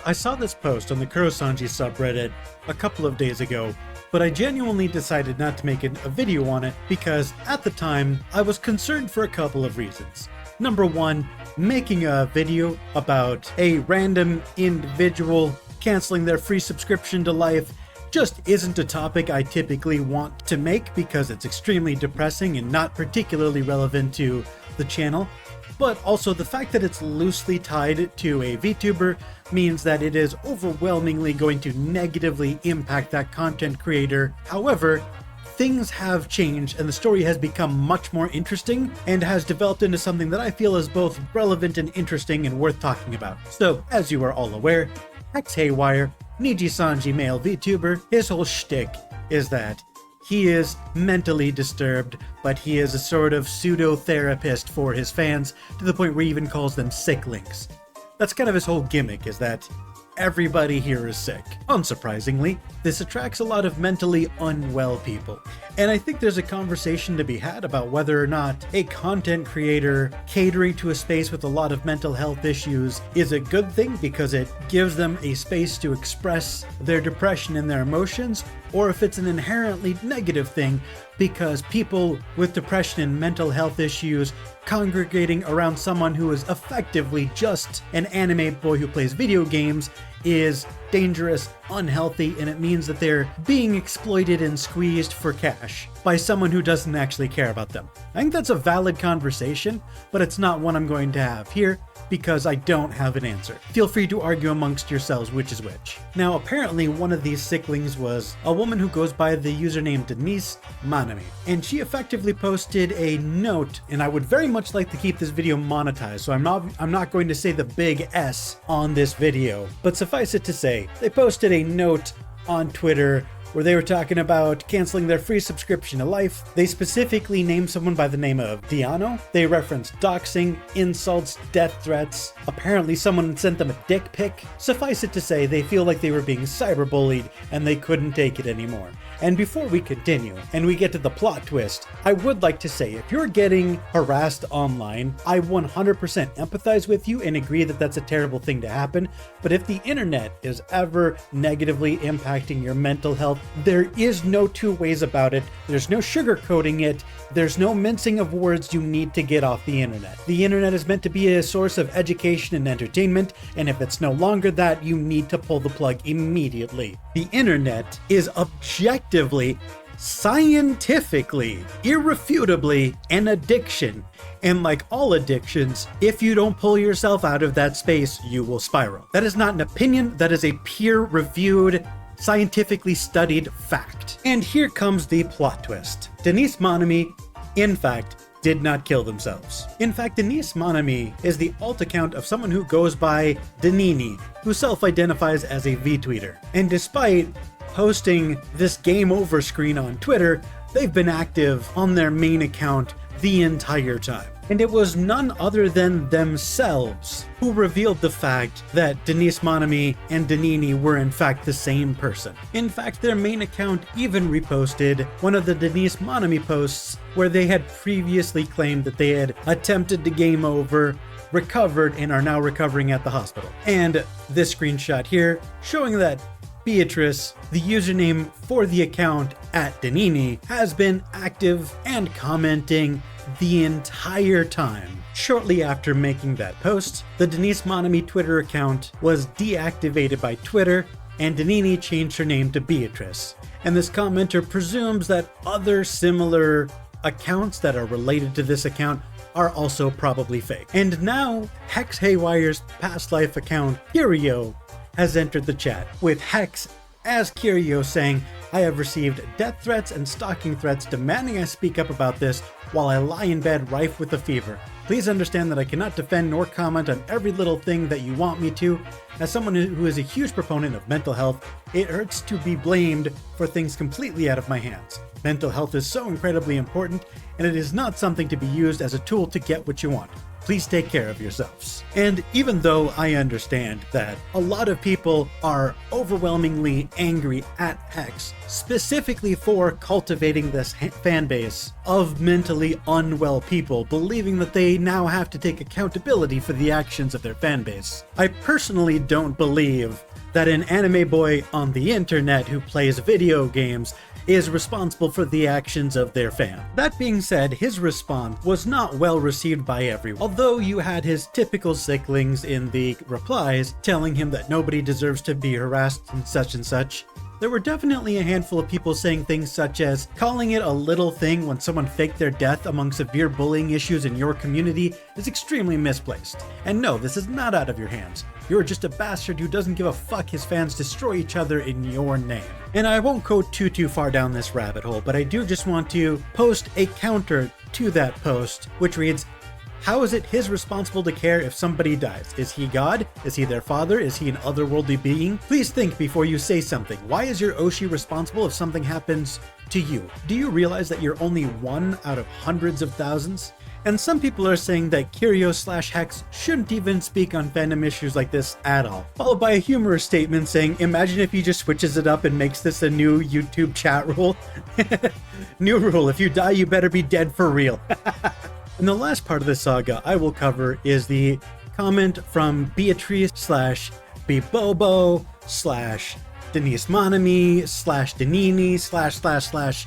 I saw this post on the Kurosanji subreddit a couple of days ago, but I genuinely decided not to make a video on it because at the time I was concerned for a couple of reasons. Number one, making a video about a random individual canceling their free subscription to Life just isn't a topic I typically want to make because it's extremely depressing and not particularly relevant to the channel. But also the fact that it's loosely tied to a VTuber means that it is overwhelmingly going to negatively impact that content creator. However, things have changed and the story has become much more interesting and has developed into something that I feel is both relevant and interesting and worth talking about. So, as you are all aware, Hex Haywire, Niji-sanji male VTuber, his whole shtick is that he is mentally disturbed, but he is a sort of pseudo-therapist for his fans, to the point where he even calls them sicklings. That's kind of his whole gimmick, is that everybody here is sick. Unsurprisingly, this attracts a lot of mentally unwell people. And I think there's a conversation to be had about whether or not a content creator catering to a space with a lot of mental health issues is a good thing because it gives them a space to express their depression and their emotions, or if it's an inherently negative thing because people with depression and mental health issues congregating around someone who is effectively just an anime boy who plays video games is dangerous, unhealthy, and it means that they're being exploited and squeezed for cash by someone who doesn't actually care about them. I think that's a valid conversation, but it's not one I'm going to have here because I don't have an answer. Feel free to argue amongst yourselves which is which. Now, apparently one of these sicklings was a woman who goes by the username Denise Manami, and she effectively posted a note, and I would very much like to keep this video monetized, so I'm not going to say the big S on this video, but suffice it to say, they posted a note on Twitter where they were talking about canceling their free subscription to Life. They specifically named someone by the name of Diano. They referenced doxing, insults, death threats. Apparently someone sent them a dick pic. Suffice it to say, they feel like they were being cyberbullied and they couldn't take it anymore. And before we continue and we get to the plot twist, I would like to say if you're getting harassed online, I 100% empathize with you and agree that that's a terrible thing to happen. But if the internet is ever negatively impacting your mental health, there is no two ways about it. There's no sugarcoating it. There's no mincing of words you need to get off the internet. The internet is meant to be a source of education and entertainment, and if it's no longer that, you need to pull the plug immediately. The internet is objectively, scientifically, irrefutably an addiction. And like all addictions, if you don't pull yourself out of that space, you will spiral. That is not an opinion, that is a peer-reviewed, scientifically studied fact. And here comes the plot twist. Denise Manami, in fact, did not kill themselves. In fact, Denise Manami is the alt account of someone who goes by Denini, who self-identifies as a VTweeter. And despite posting this game over screen on Twitter, they've been active on their main account the entire time. And it was none other than themselves who revealed the fact that Denise Manami and Denini were in fact the same person. In fact, their main account even reposted one of the Denise Manami posts where they had previously claimed that they had attempted to game over, recovered, and are now recovering at the hospital. And this screenshot here showing that Beatrice, the username for the account at Denini, has been active and commenting the entire time. Shortly after making that post, the Denise Manami Twitter account was deactivated by Twitter, and Denini changed her name to Beatrice. And this commenter presumes that other similar accounts that are related to this account are also probably fake. And now, Hex Heywire's past life account, Curio, has entered the chat, with Hex as Curio saying, "I have received death threats and stalking threats demanding I speak up about this while I lie in bed rife with a fever. Please understand that I cannot defend nor comment on every little thing that you want me to. As someone who is a huge proponent of mental health, it hurts to be blamed for things completely out of my hands. Mental health is so incredibly important, and it is not something to be used as a tool to get what you want. please take care of yourselves. And even though I understand that a lot of people are overwhelmingly angry at Hex, specifically for cultivating this fan base of mentally unwell people, believing that they now have to take accountability for the actions of their fan base, I personally don't believe that an anime boy on the internet who plays video games is responsible for the actions of their fan. That being said, his response was not well received by everyone. Although you had his typical sicklings in the replies telling him that nobody deserves to be harassed and such, there were definitely a handful of people saying things such as calling it a little thing when someone faked their death among severe bullying issues in your community is extremely misplaced. And no, this is not out of your hands. You're just a bastard who doesn't give a fuck his fans destroy each other in your name. And I won't go too far down this rabbit hole, but I do just want to post a counter to that post, which reads, how is it his responsible to care if somebody dies? Is he God? Is he their father? Is he an otherworldly being? Please think before you say something. Why is your Oshi responsible if something happens to you? Do you realize that you're only one out of hundreds of thousands? And some people are saying that Curio/Hex shouldn't even speak on fandom issues like this at all. Followed by a humorous statement saying, imagine if he just switches it up and makes this a new YouTube chat rule. New rule, if you die, you better be dead for real. And the last part of the saga I will cover is the comment from Beatrice/Bibobo/Denise Monami/Denini/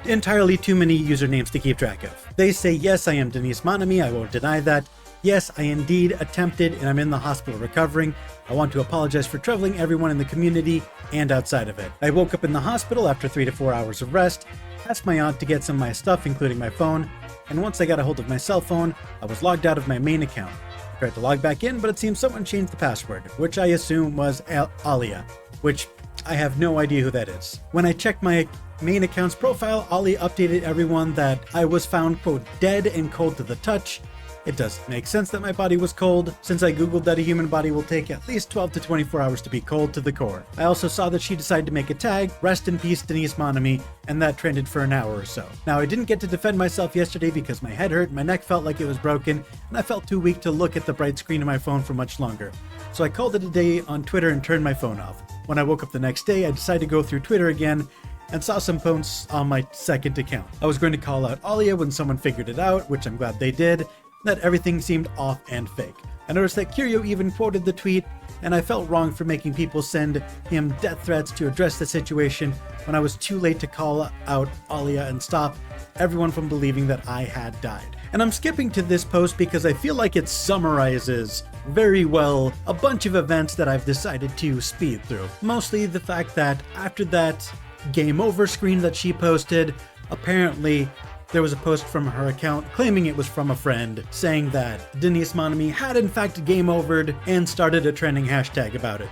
entirely too many usernames to keep track of. They say, yes, I am Denise Monami, I won't deny that. Yes, I indeed attempted and I'm in the hospital recovering. I want to apologize for troubling everyone in the community and outside of it. I woke up in the hospital after 3 to 4 hours of rest, asked my aunt to get some of my stuff, including my phone, and once I got a hold of my cell phone, I was logged out of my main account. I tried to log back in, but it seems someone changed the password, which I assume was Alia, which I have no idea who that is. When I checked my main account's profile, Ali updated everyone that I was found, quote, dead and cold to the touch. It does make sense that my body was cold, since I googled that a human body will take at least 12 to 24 hours to be cold to the core. I also saw that she decided to make a tag, rest in peace Denise Monami, and that trended for an hour or so. Now, I didn't get to defend myself yesterday because my head hurt, my neck felt like it was broken, and I felt too weak to look at the bright screen of my phone for much longer. So I called it a day on Twitter and turned my phone off. When I woke up the next day, I decided to go through Twitter again, and saw some posts on my second account. I was going to call out Alia when someone figured it out, which I'm glad they did, that everything seemed off and fake. I noticed that Curio even quoted the tweet, and I felt wrong for making people send him death threats to address the situation when I was too late to call out Alia and stop everyone from believing that I had died. And I'm skipping to this post because I feel like it summarizes very well a bunch of events that I've decided to speed through. Mostly the fact that after that game over screen that she posted, apparently there was a post from her account claiming it was from a friend saying that Denise Monami had in fact game overed and started a trending hashtag about it.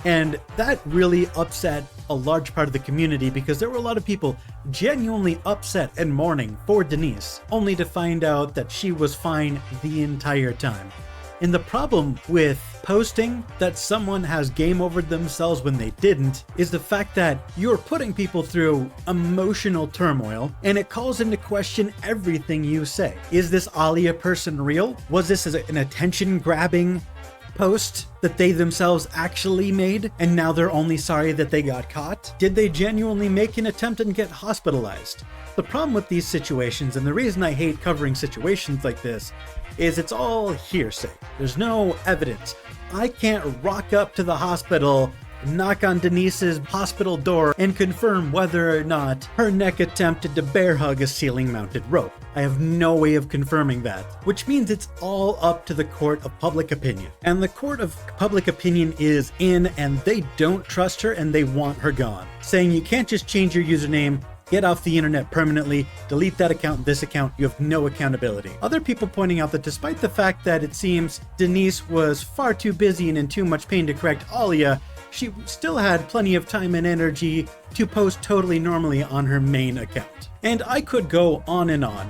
And that really upset a large part of the community because there were a lot of people genuinely upset and mourning for Denise, only to find out that she was fine the entire time. And the problem with posting that someone has game overed themselves when they didn't is the fact that you're putting people through emotional turmoil, and it calls into question everything you say. Is this Alia person real? Was this an attention-grabbing post that they themselves actually made, and now they're only sorry that they got caught? Did they genuinely make an attempt and get hospitalized? The problem with these situations, and the reason I hate covering situations like this, is it's all hearsay. There's no evidence. I can't rock up to the hospital, knock on Denise's hospital door, and confirm whether or not her neck attempted to bear hug a ceiling-mounted rope. I have no way of confirming that, which means it's all up to the court of public opinion. And the court of public opinion is in, and they don't trust her and they want her gone, saying you can't just change your username, get off the internet permanently, delete that account, this account, you have no accountability. Other people pointing out that despite the fact that it seems Denise was far too busy and in too much pain to correct Alia, she still had plenty of time and energy to post totally normally on her main account. And I could go on,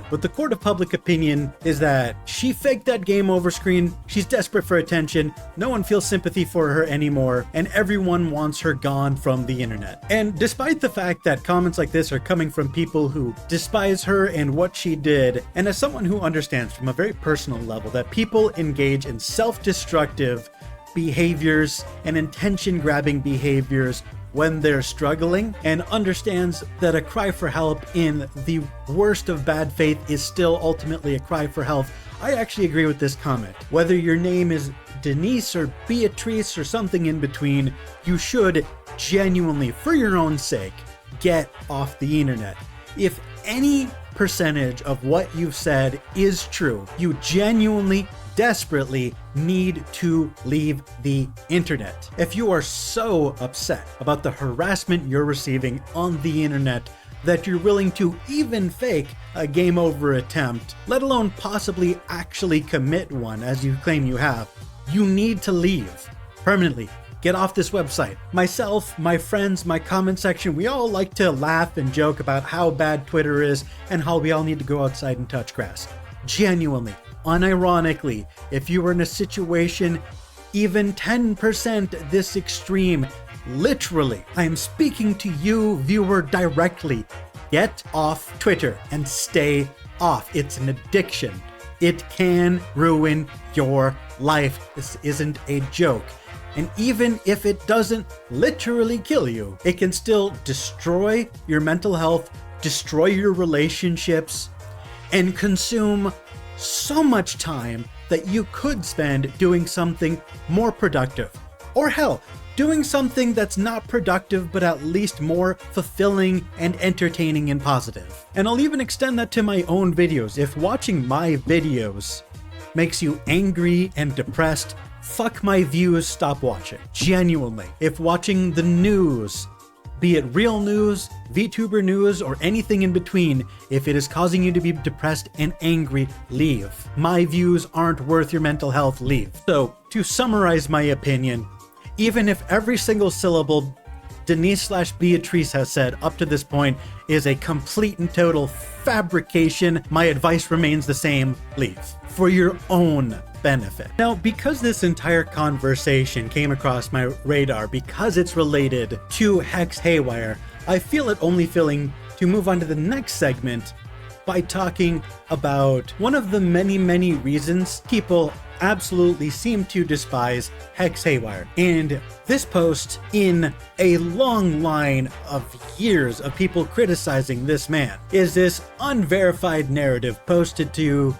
but the court of public opinion is that she faked that game over screen, she's desperate for attention, no one feels sympathy for her anymore, and everyone wants her gone from the internet. And despite the fact that comments like this are coming from people who despise her and what she did, and as someone who understands from a very personal level that people engage in self-destructive behaviors and attention-grabbing behaviors when they're struggling, and understands that a cry for help in the worst of bad faith is still ultimately a cry for help, I actually agree with this comment. Whether your name is Denise or Beatrice or something in between, you should genuinely, for your own sake, get off the internet. If any percentage of what you've said is true, you genuinely, desperately need to leave the internet. If you are so upset about the harassment you're receiving on the internet that you're willing to even fake a game over attempt, let alone possibly actually commit one as you claim you have, you need to leave permanently. Get off this website. Myself, my friends, my comment section, we all like to laugh and joke about how bad Twitter is and how we all need to go outside and touch grass. Genuinely, unironically, if you were in a situation even 10% this extreme, literally, I am speaking to you, viewer, directly. Get off Twitter and stay off. It's an addiction. It can ruin your life. This isn't a joke. And even if it doesn't literally kill you, it can still destroy your mental health, destroy your relationships, and consume so much time that you could spend doing something more productive. Or hell, doing something that's not productive but at least more fulfilling and entertaining and positive. And I'll even extend that to my own videos. If watching my videos makes you angry and depressed, fuck my views, stop watching. Genuinely. If watching the news, be it real news, VTuber news, or anything in between, if it is causing you to be depressed and angry, leave. My views aren't worth your mental health, leave. So, to summarize my opinion, even if every single syllable Denise/Beatrice has said up to this point is a complete and total fabrication, my advice remains the same, leave. For your own benefit. Now, because this entire conversation came across my radar, because it's related to Hex Haywire, I feel it only fitting to move on to the next segment by talking about one of the many reasons people absolutely seem to despise Hex Haywire. And this post, in a long line of years of people criticizing this man, is this unverified narrative posted to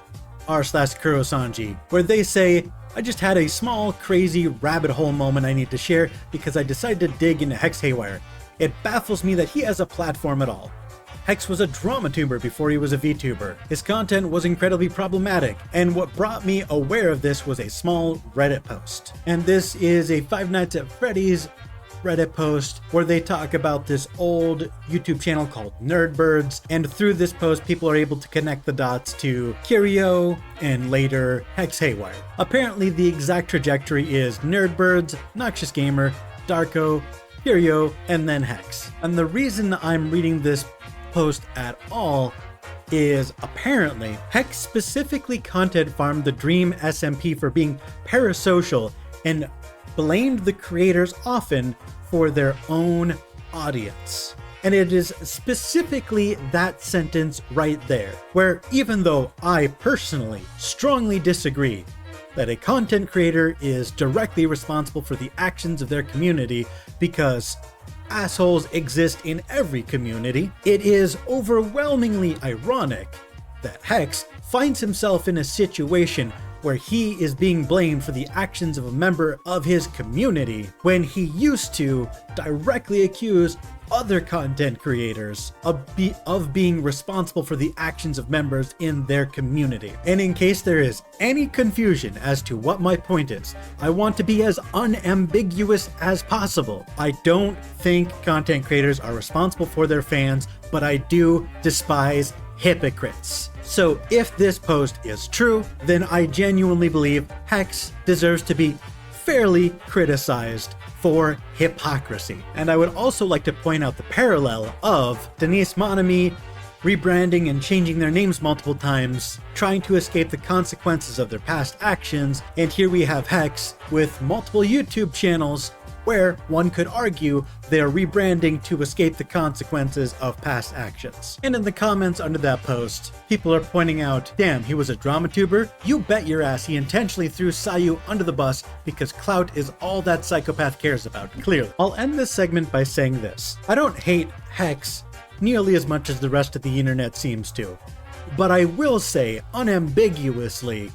r/Kurosanji, where they say, I just had a small, crazy rabbit hole moment I need to share because I decided to dig into Hex Haywire. It baffles me that he has a platform at all. Hex was a drama tuber before he was a VTuber. His content was incredibly problematic, and what brought me aware of this was a small Reddit post. And this is a Five Nights at Freddy's Reddit post where they talk about this old YouTube channel called Nerdbirds, and through this post people are able to connect the dots to Curio and later Hex Haywire. Apparently the exact trajectory is Nerdbirds, Noxious Gamer, Darko, Curio, and then Hex. And the reason I'm reading this post at all is apparently Hex specifically content farmed the Dream SMP for being parasocial and blamed the creators often for their own audience. And it is specifically that sentence right there, where even though I personally strongly disagree that a content creator is directly responsible for the actions of their community because assholes exist in every community, it is overwhelmingly ironic that Hex finds himself in a situation where he is being blamed for the actions of a member of his community when he used to directly accuse other content creators of being responsible for the actions of members in their community. And in case there is any confusion as to what my point is, I want to be as unambiguous as possible. I don't think content creators are responsible for their fans, but I do despise hypocrites. So if this post is true, then I genuinely believe Hex deserves to be fairly criticized for hypocrisy. And I would also like to point out the parallel of Denise Monami rebranding and changing their names multiple times, trying to escape the consequences of their past actions, and here we have Hex with multiple YouTube channels where one could argue they're rebranding to escape the consequences of past actions. And in the comments under that post, people are pointing out, damn, he was a drama tuber? You bet your ass he intentionally threw Sayu under the bus because clout is all that psychopath cares about, clearly. I'll end this segment by saying this. I don't hate Hex nearly as much as the rest of the internet seems to, but I will say unambiguously,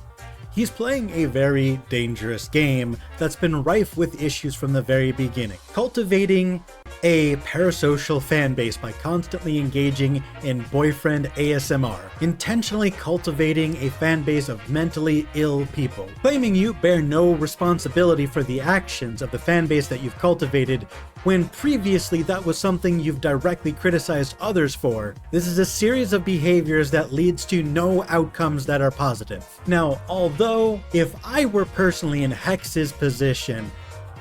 he's playing a very dangerous game that's been rife with issues from the very beginning. Cultivating a parasocial fan base by constantly engaging in boyfriend ASMR. Intentionally cultivating a fan base of mentally ill people. Claiming you bear no responsibility for the actions of the fan base that you've cultivated when previously that was something you've directly criticized others for. This is a series of behaviors that leads to no outcomes that are positive. Now, although if I were personally in Hex's position,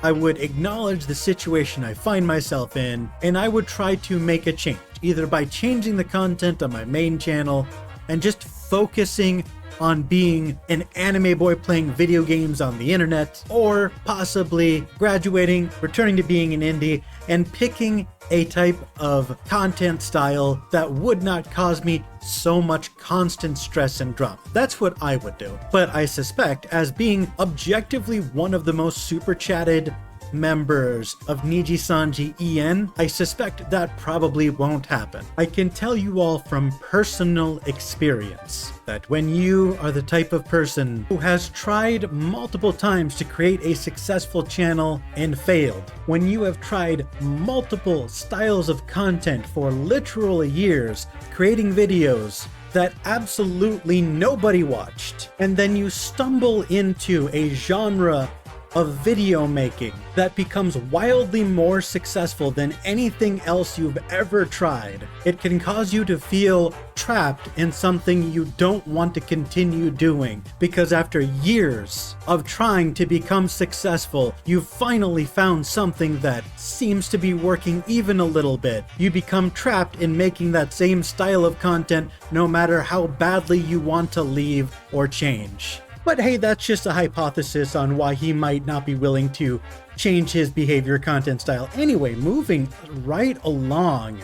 I would acknowledge the situation I find myself in, and I would try to make a change, either by changing the content on my main channel and just focusing on being an anime boy playing video games on the internet, or possibly graduating, returning to being an indie, and picking a type of content style that would not cause me so much constant stress and drama. That's what I would do. But I suspect, as being objectively one of the most super chatted members of Niji-Sanji EN, I suspect that probably won't happen. I can tell you all from personal experience that when you are the type of person who has tried multiple times to create a successful channel and failed, when you have tried multiple styles of content for literal years, creating videos that absolutely nobody watched, and then you stumble into a genre of video making that becomes wildly more successful than anything else you've ever tried, it can cause you to feel trapped in something you don't want to continue doing, because after years of trying to become successful, you've finally found something that seems to be working even a little bit. You become trapped in making that same style of content no matter how badly you want to leave or change. But hey, that's just a hypothesis on why he might not be willing to change his behavior content style. Anyway, moving right along,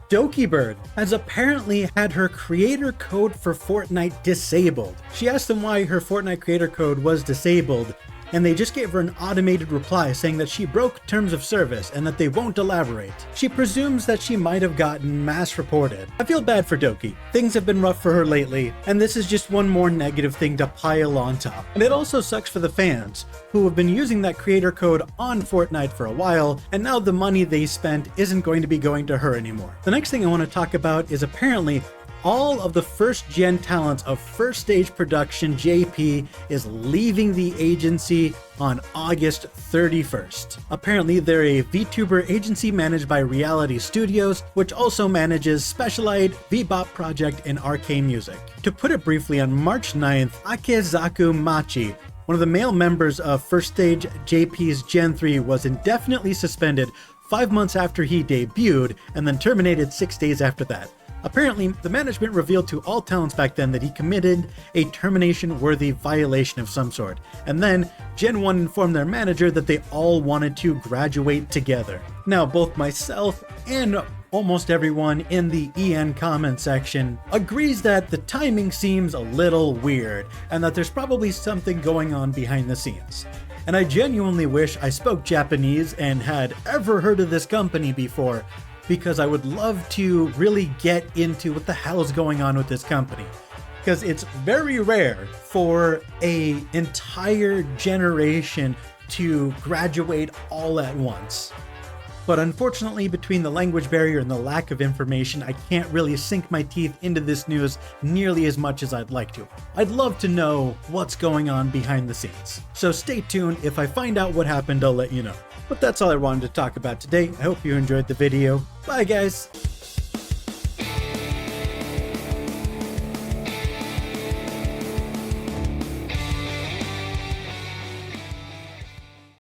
Dokibird has apparently had her creator code for Fortnite disabled. She asked them why her Fortnite creator code was disabled, and they just gave her an automated reply saying that she broke terms of service and that they won't elaborate. She presumes that she might have gotten mass reported. I feel bad for Doki. Things have been rough for her lately, and this is just one more negative thing to pile on top. And it also sucks for the fans, who have been using that creator code on Fortnite for a while, and now the money they spent isn't going to be going to her anymore. The next thing I want to talk about is apparently all of the first-gen talents of First Stage Production JP is leaving the agency on August 31st. Apparently, they're a VTuber agency managed by Reality Studios, which also manages Specialized, Bebop Project, and Arcane Music. To put it briefly, on March 9th, Akezaku Machi, one of the male members of First Stage JP's Gen 3, was indefinitely suspended 5 months after he debuted, and then terminated 6 days after that. Apparently, the management revealed to all talents back then that he committed a termination-worthy violation of some sort, and then Gen 1 informed their manager that they all wanted to graduate together. Now, both myself and almost everyone in the EN comment section agrees that the timing seems a little weird, and that there's probably something going on behind the scenes. And I genuinely wish I spoke Japanese and had ever heard of this company before, because I would love to really get into what the hell is going on with this company. Because it's very rare for an entire generation to graduate all at once. But unfortunately, between the language barrier and the lack of information, I can't really sink my teeth into this news nearly as much as I'd like to. I'd love to know what's going on behind the scenes. So stay tuned. If I find out what happened, I'll let you know. But that's all I wanted to talk about today. I hope you enjoyed the video. Bye, guys!